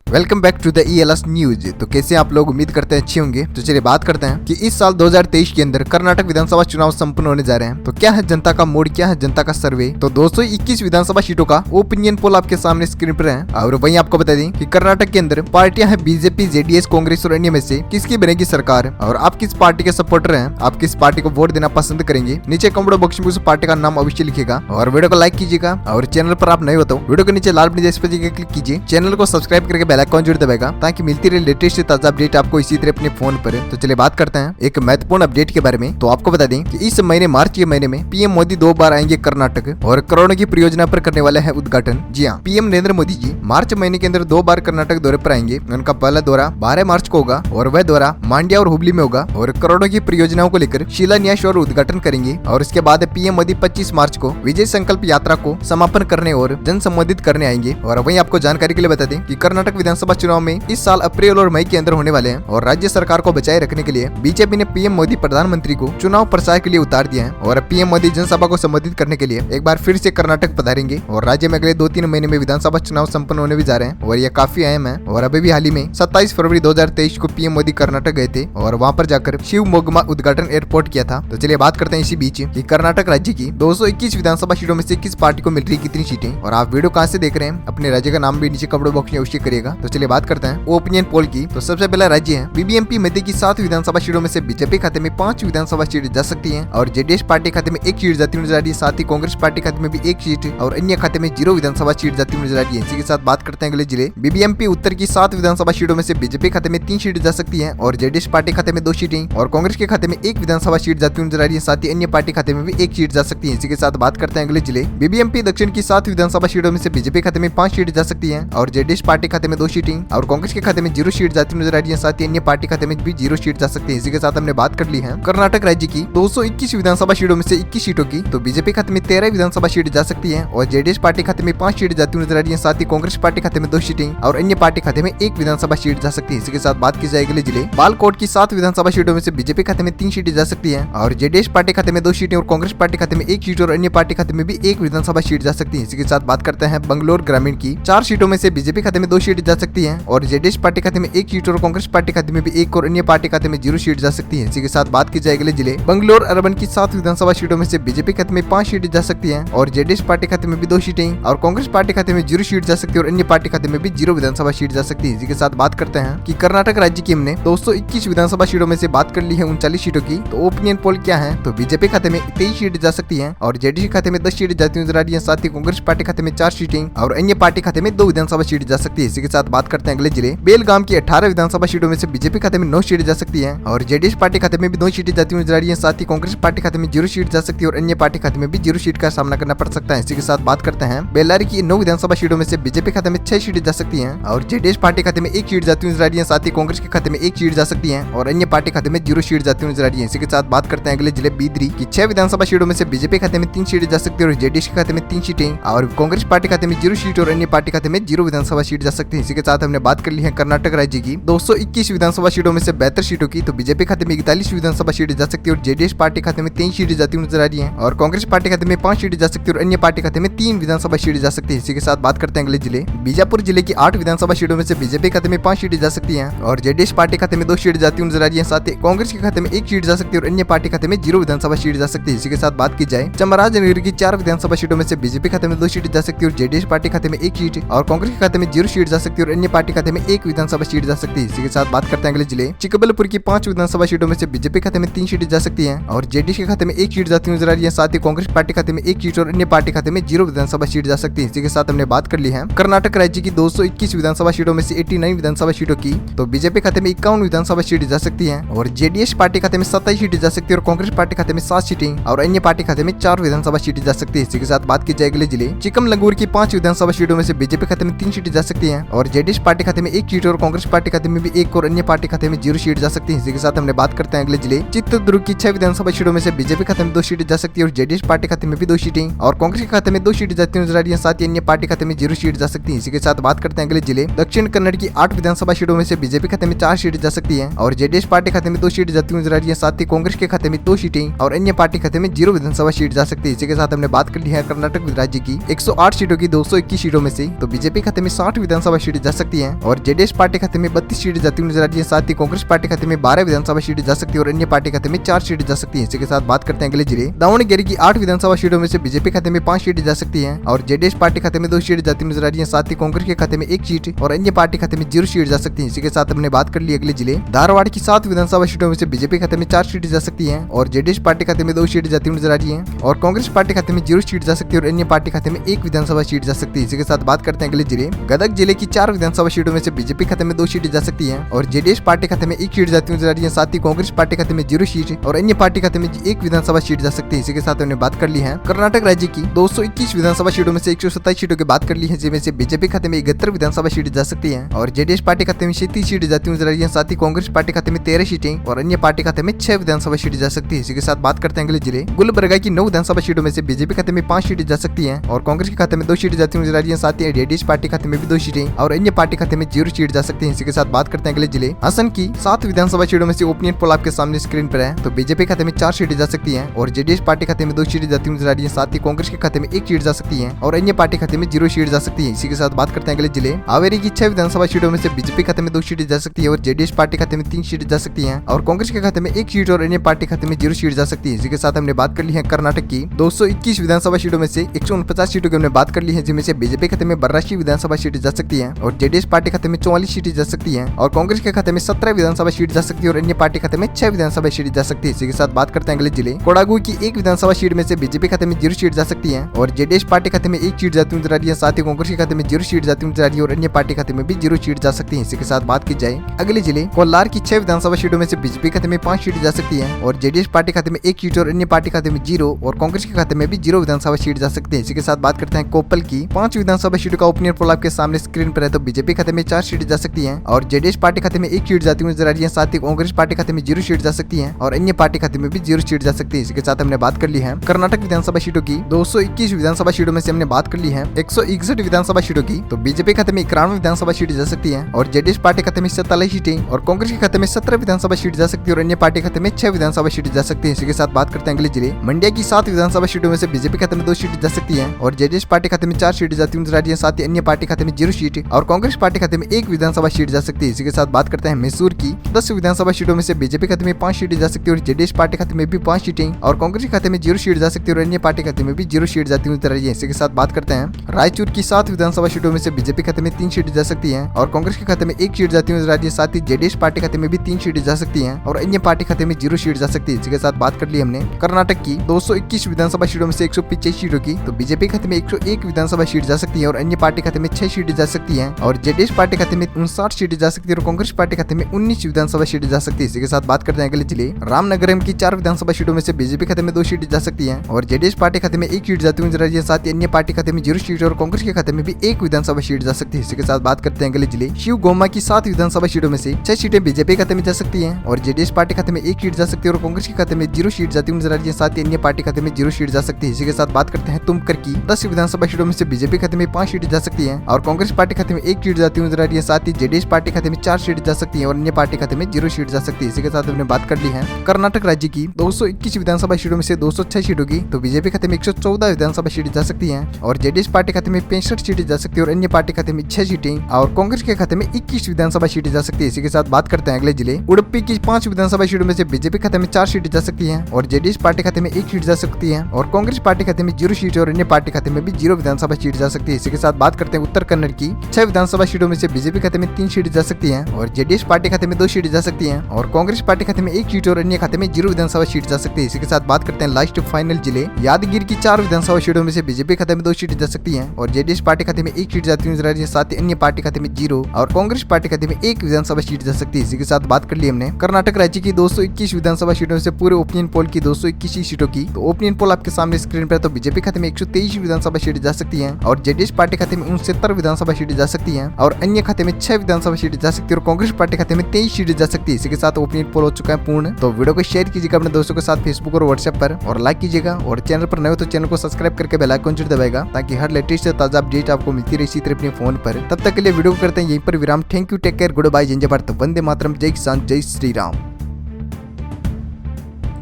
Welcome back to the ELS news. तो कैसे आप लोग, उम्मीद करते हैं अच्छे होंगे। तो चलिए बात करते हैं कि इस साल 2023 के अंदर कर्नाटक विधानसभा चुनाव संपन्न होने जा रहे हैं। तो क्या है जनता का मूड, क्या है जनता का सर्वे। तो 221 विधानसभा सीटों का ओपिनियन पोल आपके सामने स्क्रीन पर है। और वहीं आपको बता दें कि कर्नाटक के अंदर पार्टियां हैं बीजेपी, जेडीएस, कांग्रेस और अन्य में से किसकी बनेगी सरकार और आप किस पार्टी के सपोर्टर हैं, आप किस पार्टी को वोट देना पसंद करेंगे। नीचे कमेंट बॉक्स में उस पार्टी का नाम अवश्य लिखेगा और वीडियो को लाइक कीजिएगा। और चैनल पर आप नए हो तो वीडियो के नीचे लाल बटन इस पर क्लिक कीजिए, चैनल को सब्सक्राइब करके बेल आइकन जरूर दबाएगा ताकि मिलती रहे लेटेस्ट ताजा अपडेट आपको इसी तरह अपने फोन पर। तो चलिए बात करते हैं एक महत्वपूर्ण अपडेट के बारे में। तो आपको बता दें कि इस महीने मार्च के महीने में पीएम मोदी 2 बार आएंगे कर्नाटक और करोड़ों की परियोजना पर करने वाले हैं उद्घाटन। जी हाँ, पीएम नरेंद्र मोदी जी मार्च महीने के अंदर 2 बार कर्नाटक दौरे पर आएंगे। उनका पहला दौरा 12 मार्च को होगा और वह दौरा मांड्या और हुबली में होगा और करोड़ों की परियोजनाओं को लेकर शिलान्यास और उद्घाटन करेंगे। और इसके बाद पीएम मोदी 25 मार्च को विजय संकल्प यात्रा को समापन करने और जन संबोधित करने आएंगे। और वहीं आपको जानकारी के लिए बता दें कि कर्नाटक विधानसभा चुनाव में इस साल अप्रैल और मई के अंदर होने वाले हैं और राज्य सरकार को बचाए रखने के लिए बीजेपी ने पीएम मोदी प्रधानमंत्री को चुनाव प्रचार के लिए उतार दिया है। और पीएम मोदी जनसभा को संबोधित करने के लिए एक बार फिर से कर्नाटक पधारेंगे और राज्य में अगले 2-3 महीने में विधानसभा चुनाव संपन्न होने भी जा रहे हैं और यह काफी अहम है। और अभी भी हाल ही में 27 फरवरी 2023 को पीएम मोदी कर्नाटक गए थे और वहां पर जाकर शिवमोग्गा उद्घाटन एयरपोर्ट किया था। तो चलिए बात करते हैं इसी बीच कि कर्नाटक राज्य की 221 विधानसभा सीटों में से किस पार्टी को मिल रही कितनी सीटें। और आप वीडियो कहां से देख रहे हैं, अपने राज्य का नाम भी नीचे कमेंट बॉक्स में अवश्य करिएगा। तो चलिए बात करते हैं ओपिनियन पोल की। तो सबसे पहला राज्य है बीबीएमपी मध्य की 7 विधानसभा सीटों में से बीजेपी खाते में 5 विधानसभा सीट जा सकती हैं और जेडीएस पार्टी खाते में 1 सीट जाती नजर आ रही है। साथ ही कांग्रेस पार्टी खाते में भी 1 सीट और अन्य खाते में 0 विधानसभा सीट जाती नजर आ रही है। इसी के साथ बात करते हैं अगले जिले। बीबीएमपी उत्तर की 7 विधानसभा सीटों में से बीजेपी खाते में 3 सीट जा सकती है और जेडीएस पार्टी खाते में 2 सीटें और कांग्रेस के खाते में 1 विधानसभा सीट जाती नजर आ रही है। साथ ही अन्य पार्टी खाते में भी 1 सीट जा सकती है। इसी के साथ बात करते हैं अगले जिले। बीबीएमपी दक्षिण की 7 विधानसभा सीटों में से बीजेपी खाते में 5 सीट जा सकती है और जेडीएस पार्टी खाते में 2 सीटें और कांग्रेस के खाते में 0 सीट जाती नजर आ रही है। साथ ही अन्य पार्टी खाते में भी 0 सीट जा सकती है। इसी के साथ हमने बात कर ली है कर्नाटक राज्य की 221 विधानसभा सीटों में से 21 सीटों की। तो बीजेपी खाते में 13 विधानसभा सीट जा सकती है और जेडीएस पार्टी खाते में 5 सीट जाती नजर आ रही है। साथ ही कांग्रेस पार्टी खाते में 2 सीटें और अन्य पार्टी खाते में 1 विधानसभा सीट जा सकती है। इसी के साथ बात की जाएगी जिले। बालकोट की 7 विधानसभा सीटों में से बीजेपी खाते में 3 सीटें जा सकती है और जेडीएस पार्टी खाते में 2 सीटें और कांग्रेस पार्टी खाते में 1 सीट और अन्य पार्टी खाते में भी 1 विधानसभा सीट जा सकती है। इसी के साथ बात करते हैं बंगलोर ग्रामीण की 4 सीटों में से बीजेपी खाते में 2 सीट जा सकती है और जेडीएस पार्टी खाते में 1 सीट और कांग्रेस पार्टी खाते में भी 1 और अन्य पार्टी खाते में 0 सीट जा सकती है। इसी के साथ बात की जाएगी जिले। बंगलोर अर्बन की 7 विधानसभा सीटों में से बीजेपी खाते में 5 सीटें जा सकती हैं और जेडीएस पार्टी खाते में भी 2 सीटें और कांग्रेस पार्टी खाते में 0 सीट जा सकती है और अन्य पार्टी खाते में भी 0 विधानसभा सीट जा सकती है। इसी के साथ बात करते हैं कि कर्नाटक राज्य की हमने 221 विधानसभा सीटों में से बात कर ली है 39 सीटों की। तो ओपिनियन पोल क्या है, तो बीजेपी खाते में 23 सीट जा सकती है और जेडीएस खाते में 10 सीट जाती नजर आ रही है। साथ ही कांग्रेस पार्टी खाते में 4 सीटें और अन्य पार्टी खाते में 2 विधानसभा सीट जा सकती है। इसी के साथ बात करते हैं अगले जिले। बेलगाम की 18 विधानसभा सीटों में से बीजेपी खाते में 9 सीट जा सकती है और जेडीएस पार्टी खाते में भी 2 सीटें जाती नजर आ रही है। साथ ही कांग्रेस पार्टी खाते में 0 सीट जा सकती है और अन्य पार्टी खाते में भी 0 सीट का सामना करना पड़ सकता है। इसी के साथ बात करते हैं बेल्लारी की 9 विधानसभा सीटों में से बीजेपी खाते में 6 सीटें जा सकती हैं और जेडीएस पार्टी खाते में 1 सीट जाती नजर आ रही है। साथ ही कांग्रेस के खाते में 1 सीट जा सकती है और अन्य पार्टी खाते में 0 सीट जाती नजर आ रही है। इसी के साथ बात करते हैं अगले जिले बीदरी की 6 विधानसभा सीटों में से बीजेपी खाते में 3 सीटें जा सकती है और जेडीएस के खाते में 3 सीटें और कांग्रेस पार्टी खाते में 0 सीट और अन्य पार्टी खाते में 0 विधानसभा सीट जा सकती है। इसी के साथ हमने बात कर ली है कर्नाटक राज्य की 221 विधानसभा सीटों में से 72 सीटों की। तो बीजेपी खाते में 41 विधानसभा सीट जा सकती है और जेडीएस पार्टी खाते में 3 सीटें जाती नजर आ रही है और कांग्रेस पार्टी खाते में 5 सीटें जा सकती है और अन्य पार्टी खाते में 3 विधानसभा सीट जा सकती है। इसी के साथ बात करते हैं अगले जिले। बीजापुर जिले की 8 विधानसभा सीटों में से बीजेपी खाते में 5 सीटें जा सकती है और जेडीएस पार्टी खाते में 2 सीट जाती नजर आ रही है। साथ ही कांग्रेस के खाते में 1 सीट जा सकती है और अन्य पार्टी खाते में 0 विधानसभा सीट जा सकती है। इसी के साथ बात की जाए चामराजनगर की 4 विधानसभा सीटों में से बीजेपी खाते में 2 सीट जा सकती है और जेडीएस पार्टी खाते में 1 सीट और कांग्रेस के खाते में 0 सीट जा सकती है और अन्य पार्टी खाते में 1 विधानसभा सीट जा सकती है। इसी के साथ बात करते हैं अगले जिले। चिकबलपुर की 5 विधानसभा सीटों में से बीजेपी खाते में 3 सीटें जा सकती है और जेडीएस के खाते में 1 सीट जाती नजर आ रही है। साथ ही कांग्रेस पार्टी खाते में 1 सीट और अन्य पार्टी खाते में 0 विधानसभा सीट जा सकती है। इसी के साथ हमने बात कर ली है कर्नाटक राज्य की 221 विधानसभा सीटों में से 89 विधानसभा सीटों की। तो बीजेपी खाते में 51 विधानसभा सीट जा सकती है और जेडीएस पार्टी खाते में 27 सीटें जा सकती है और कांग्रेस पार्टी खाते में 7 सीटें और अन्य पार्टी खाते में 4 विधानसभा सीटें जा सकती है। इसी के साथ बात की जाए अगले जिले। चिकमगलूर की 5 विधानसभा सीटों में से बीजेपी खाते में 3 सीटें जा सकती है और जेडीएस पार्टी खाते में 1 सीट और कांग्रेस पार्टी खाते में भी 1 और अन्य पार्टी खाते में 0 सीट जा सकती है। इसी के साथ हमने बात करते हैं अगले जिले। चित्रदुर्ग की 6 विधानसभा सीटों में से बीजेपी खाते में 2 सीटें जा सकती है और जेडीएस पार्टी खाते में भी 2 सीटें और कांग्रेस के खाते में 2 सीटें जाती नजर आ रही है। साथ ही अन्य पार्टी खाते में 0 सीट जा सकती है। इसी के साथ बात करते हैं अगले जिले। दक्षिण कन्नड़ की 8 विधानसभा सीटों में से बीजेपी खाते में 4 सीटें जा सकती है और जेडीएस पार्टी खाते में 2 सीटें जाती नजर आ रही है। साथ ही कांग्रेस के खाते में 2 सीटें और अन्य पार्टी खाते में 0 विधानसभा सीट जा सकती है। इसी के साथ हमने बात कर ली है कर्नाटक राज्य की 108 सीटों की 221 सीटों में से। तो बीजेपी खाते में 60 विधानसभा सीट सीटें जा सकती है और जेडीएस पार्टी खाते में 32 सीटें जाती हुई नजर आ रही है। साथ ही कांग्रेस पार्टी खाते में 12 विधानसभा सीटें जा सकती है और अन्य पार्टी खाते में 4 सीटें जा सकती है। इसी के साथ बात करते हैं अगले जिले दावणगेरे की 8 विधानसभा सीटों में से बीजेपी खाते में 5 सीटें जा सकती है और जेडीएस पार्टी खाते में 2 सीटें जाती हुई नजर आ रही है। साथ ही कांग्रेस के खाते में 1 सीट और अन्य पार्टी खाते में 0 सीट जा सकती है। इसी के साथ हमने बात कर ली अगले जिले धारवाड़ की 7 विधानसभा सीटों में से बीजेपी खाते में 4 सीटें जा सकती है और जेडीएस पार्टी खाते में 2 सीटें जाती हुई नजर आ रही है और कांग्रेस पार्टी खाते में 0 सीट जा सकती है और अन्य पार्टी खाते में 1 विधानसभा सीट जा सकती है। इसी के साथ बात करते हैं अगले जिले गदग जिले की 4 विधानसभा सीटों में से बीजेपी खाते में 2 सीटें जा सकती है और जेडीएस पार्टी खाते में 1 सीट जाती हुई नजर आ रही है। साथ ही कांग्रेस पार्टी खाते में 0 सीट और अन्य पार्टी खाते में 1 विधानसभा सीट जा सकती है। इसी के साथ हमने बात कर ली है कर्नाटक राज्य की 221 विधानसभा सीटों में से 127 सीटों की बात कर ली है, जिनमें से बीजेपी खाते में 71 विधानसभा सीटें जा सकती है और जेडीएस पार्टी खाते में 37 सीटें जाती हुई नजर आ रही है। साथ ही कांग्रेस पार्टी खाते में 13 सीटें और अन्य पार्टी खाते में 6 विधानसभा सीटें जा सकती है। इसी के साथ बात करते हैं अगले जिले गुलबर्गा की 9 विधानसभा सीटों में से बीजेपी खाते में 5 सीटें जा सकती है और कांग्रेस के खाते में 2 सीटें जाती हुई नजर आ रही है। साथ ही जेडीएस पार्टी खाते में भी 2 सीटें और अन्य पार्टी खाते में 0 सीट जा सकती है। इसी के साथ बात करते हैं अगले जिले असम की 7 विधानसभा सीटों में से ओपिनियन पोल आपके सामने स्क्रीन पर है। तो बीजेपी खाते में 4 सीटें जा सकती है और जेडीएस पार्टी खाते में 2 सीटें जाती हुई नजर आ रही है। साथ ही कांग्रेस के खाते में 1 सीट जा सकती है और अन्य पार्टी खाते में 0 सीट जा सकती है। इसी के साथ बात करते हैं अगले जिले हावेरी की 6 विधानसभा सीटों में से बीजेपी खाते में 2 सीटें जा सकती है और जेडीएस पार्टी खाते में 3 सीटें जा सकती है और कांग्रेस के खाते में 1 सीट और अन्य पार्टी खाते में 0 सीट जा सकती है। इसी के साथ हमने बात कर ली है कर्नाटक की 221 विधानसभा सीटों में से 149 सीटों की हमने बात कर ली है, जिनमें से बीजेपी खाते में 82 विधानसभा सीटें जा सकती है और जेडीएस पार्टी खाते में 44 सीटें जा सकती है और कांग्रेस के खाते में 17 विधानसभा सीट जा सकती है और अन्य पार्टी खाते में 6 विधानसभा सीट जा सकती है। इसी के साथ बात करते हैं अगले जिले कोडागु की 1 विधानसभा सीट में से बीजेपी खाते में 0 सीट जा सकती है और जेडीएस पार्टी खाते में 1 सीट जाती हुई नजर आ रही है। साथ ही कांग्रेस के खाते में 0 सीट जाती हुई नजर आ रही है और अन्य पार्टी खाते में भी 0 सीट जा सकती है। इसी के साथ बात की जाए अगले जिले कोलार की 6 विधानसभा सीटों में से बीजेपी खाते में 5 सीट जा सकती है और जेडीएस पार्टी खाते में 1 सीट और अन्य पार्टी खाते में 0 और कांग्रेस के खाते में भी 0 विधानसभा सीट जा सकते हैं। इसी के साथ बात करते हैं कोप्पल की 5 विधानसभा सीटों का ओपिनियन पोल आपके सामने स्क्रीन पर है। तो बीजेपी खाते में 4 सीट जा सकती है और जेडीएस पार्टी खाते में 1 सीट जाती हुई नजर आ रही है। साथ ही कांग्रेस पार्टी खाते में 0 सीट जा सकती है और अन्य पार्टी खाते में भी 0 सीट जा सकती है। इसके साथ हमने बात कर ली है कर्नाटक विधानसभा सीटों की 221 विधानसभा सीटों में से हमने बात कर ली है 161 विधानसभा सीटों की। तो बीजेपी खाते में 91 विधानसभा सीट जा सकती है और जेडीएस पार्टी खाते में 47 सीटें और कांग्रेस के खाते में 17 विधानसभा सीट जा सकती है और अन्य पार्टी खाते में 6 विधानसभा सीट जा सकती है। इसी के साथ बात करते हैं अगले जिले मंड्या की 7 विधानसभा सीटों में से बीजेपी खाते में 2 सीट जा सकती है और जेडीएस पार्टी खाते में 4 सीट जाती हुई नजर आ रही है। साथ ही अन्य पार्टी खाते में 0 सीट और कांग्रेस पार्टी खाते में 1 विधानसभा सीट जा सकती है। इसी के साथ बात करते हैं मैसूर की 10 विधानसभा सीटों में से बीजेपी खाते में 5 सीटें जा सकती है और जेडीएस पार्टी खाते में भी 5 सीटें और कांग्रेस के खाते में 0 सीट जा सकती है और अन्य पार्टी खाते में भी 0 सीट जाती हुई नजर आ रही है। इसी के साथ बात करते हैं रायचूर की 7 विधानसभा सीटों में से बीजेपी खाते में 3 सीटें जा सकती है और कांग्रेस के खाते में 1 सीट जाती हुई नजर आ रही है। साथ ही जेडीएस पार्टी खाते में भी 3 सीटें जा सकती है और अन्य पार्टी खाते में 0 सीट जा सकती है। इसी के साथ बात कर ली हमने कर्नाटक की 221 विधानसभा सीटों में से 185 सीटों की। तो बीजेपी खाते में 101 विधानसभा सीट जा सकती है और अन्य पार्टी खाते में 6 सीटें जा सकती है और जेडीएस पार्टी खाते में 59 सीटें जा सकती है और कांग्रेस पार्टी खाते में 19 विधानसभा सीटें जा सकती है। इसी के साथ बात करते हैं अगले जिले रामनगरम की 4 विधानसभा सीटों में से बीजेपी खाते में 2 सीटें जा सकती है और जेडीएस पार्टी खाते में 1 सीट जाती हुई नजर आ रही है। साथ ही अन्य पार्टी खाते में 0 सीट और कांग्रेस के खाते में भी 1 विधानसभा सीट जा सकती है। इसी के साथ बात करते हैं अगले जिले शिवगोमा की 7 विधानसभा सीटों में से 6 सीटें बीजेपी खाते में जा सकती है और जेडीएस पार्टी खाते में 1 सीट जा सकती है और कांग्रेस के खाते में 0 सीट जाती हुई नजर आ रही है। साथ ही अन्य पार्टी खाते में 0 सीट जा सकती है। इसी के साथ बात करते हैं तुमकर की 10 विधानसभा सीटों में से बीजेपी खाते में 5 सीटें जा सकती है और कांग्रेस पार्टी खाते में 1 सीट जाती हुई नजर आ रही है। साथ ही जेडीएस पार्टी खाते में 4 सीट जा सकती है और अन्य पार्टी खाते में 0 सीट जा सकती है। इसी के साथ हमने बात कर ली है कर्नाटक राज्य की 221 विधानसभा सीटों में से 206 सीटों की। तो बीजेपी खाते में 114 विधानसभा सीटें जा सकती है और जेडीएस पार्टी खाते में 65 सीटें जा सकती है और अन्य पार्टी खाते में 6 सीटें और कांग्रेस के खाते में 21 विधानसभा सीटें जा सकती है। इसी के साथ बात करते हैं अगले जिले उडुपी की 5 विधानसभा सीटों में से बीजेपी खाते में 4 सीटें जा सकती है और जेडीएस पार्टी खाते में 1 सीट जा सकती है और कांग्रेस पार्टी खाते में 0 सीट और अन्य पार्टी खाते में भी 0 विधानसभा सीट जा सकती है। इसी के साथ बात करते हैं उत्तर कन्नड़ की 6 विधानसभा सीटों में से बीजेपी खाते में 3 सीटें जा सकती है और जेडीएस पार्टी खाते में 2 सीटें जा सकती है और कांग्रेस पार्टी खाते में 1 सीट और अन्य खाते में 0 विधानसभा सीट जा सकती है। इसी के साथ बात करते हैं लास्ट फाइनल जिले यादगिर की 4 विधानसभा सीटों में से बीजेपी खाते में 2 सीटें जा सकती है और जेडीएस पार्टी खाते में 1 सीट जाती हुई नजर आ रही है। साथ ही अन्य पार्टी खाते में 0 और कांग्रेस पार्टी खाते में 1 विधानसभा सीट जा सकती है। इसी के साथ बात कर ली हमने कर्नाटक राज्य की 221 विधानसभा सीटों से पूरे ओपिनियन पोल की 221 सीटों की। तो ओपिनियन पोल आपके सामने स्क्रीन पर। तो बीजेपी खाते में 123 विधानसभा सीटें जा सकती है और जेडीएस पार्टी खाते में 69 विधानसभा सीटें जा सकती है और अन्य खाते में 6 विधानसभा सीटें जा सकती है और कांग्रेस पार्टी खाते में 23 सीटें जा सकती है। इसी के साथ ओपिनियन पोल हो चुका है पूर्ण। तो वीडियो को शेयर कीजिएगा अपने दोस्तों के साथ फेसबुक और व्हाट्सएप पर और लाइक कीजिएगा और चैनल पर नए हो तो चैनल को सब्सक्राइब करके बेल आइकन जरूर दबाएगा ताकि हर लेटेस्ट ताजा अपडेट आपको मिलती रहे इसी तरह अपने फोन पर। तब तक के लिए वीडियो को करते हैं यहीं पर विराम। Thank you, take care, good bye, जय भारत, वंदे मातरम, जय किसान, जय श्री राम।